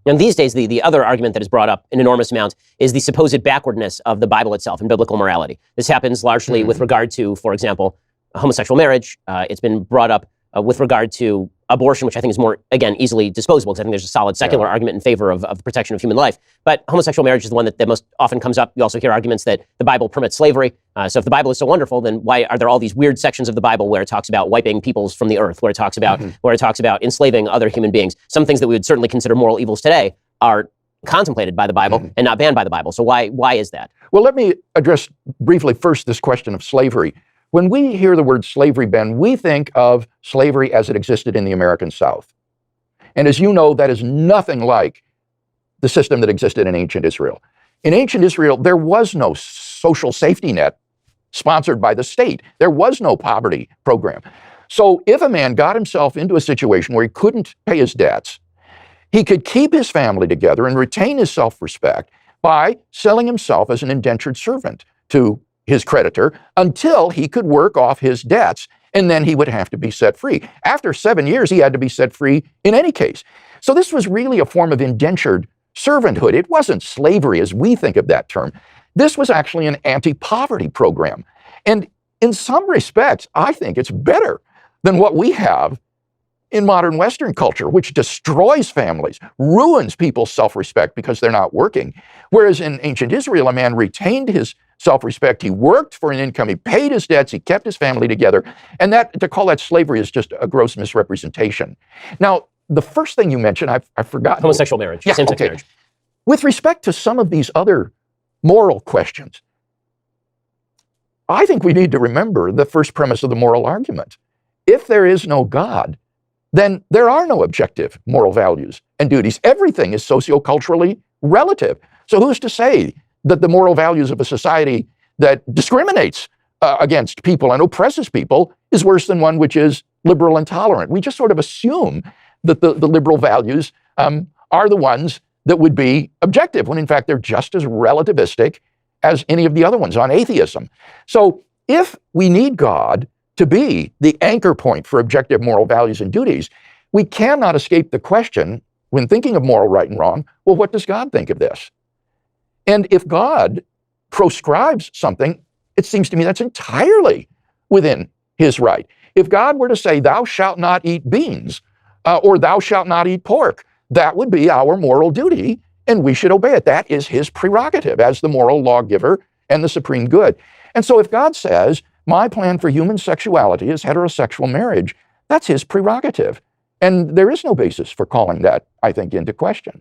And these days, the other argument that is brought up an enormous amount is the supposed backwardness of the Bible itself in biblical morality. This happens largely with regard to, for example, homosexual marriage. It's been brought up with regard to abortion, which I think is more, again, easily disposable, because I think there's a solid secular argument in favor of the protection of human life. But homosexual marriage is the one that most often comes up. You also hear arguments that the Bible permits slavery. So if the Bible is so wonderful, then why are there all these weird sections of the Bible where it talks about wiping peoples from the earth, where it talks about enslaving other human beings? Some things that we would certainly consider moral evils today are contemplated by the Bible and not banned by the Bible. So why is that? Well, let me address briefly first this question of slavery. When we hear the word slavery, Ben, we think of slavery as it existed in the American South. And as you know, that is nothing like the system that existed in ancient Israel. In ancient Israel, there was no social safety net sponsored by the state. There was no poverty program. So if a man got himself into a situation where he couldn't pay his debts, he could keep his family together and retain his self-respect by selling himself as an indentured servant to his creditor until he could work off his debts, and then he would have to be set free. After 7 years, he had to be set free in any case. So this was really a form of indentured servanthood. It wasn't slavery as we think of that term. This was actually an anti-poverty program. And in some respects, I think it's better than what we have in modern Western culture, which destroys families, ruins people's self-respect because they're not working. Whereas in ancient Israel, a man retained his self-respect, he worked for an income, he paid his debts, he kept his family together, and that to call that slavery is just a gross misrepresentation. Now, the first thing you mentioned, I've forgotten. Homosexual marriage, same-sex marriage. With respect to some of these other moral questions, I think we need to remember the first premise of the moral argument. If there is no God, then there are no objective moral values and duties. Everything is socioculturally relative. So who's to say that the moral values of a society that discriminates against people and oppresses people is worse than one which is liberal and tolerant? We just sort of assume that the liberal values are the ones that would be objective, when in fact they're just as relativistic as any of the other ones on atheism. So if we need God to be the anchor point for objective moral values and duties, we cannot escape the question, when thinking of moral right and wrong, well, what does God think of this? And if God proscribes something, it seems to me that's entirely within his right. If God were to say, thou shalt not eat beans, or thou shalt not eat pork, that would be our moral duty, and we should obey it. That is his prerogative as the moral lawgiver and the supreme good. And so if God says, my plan for human sexuality is heterosexual marriage, that's his prerogative. And there is no basis for calling that, I think, into question.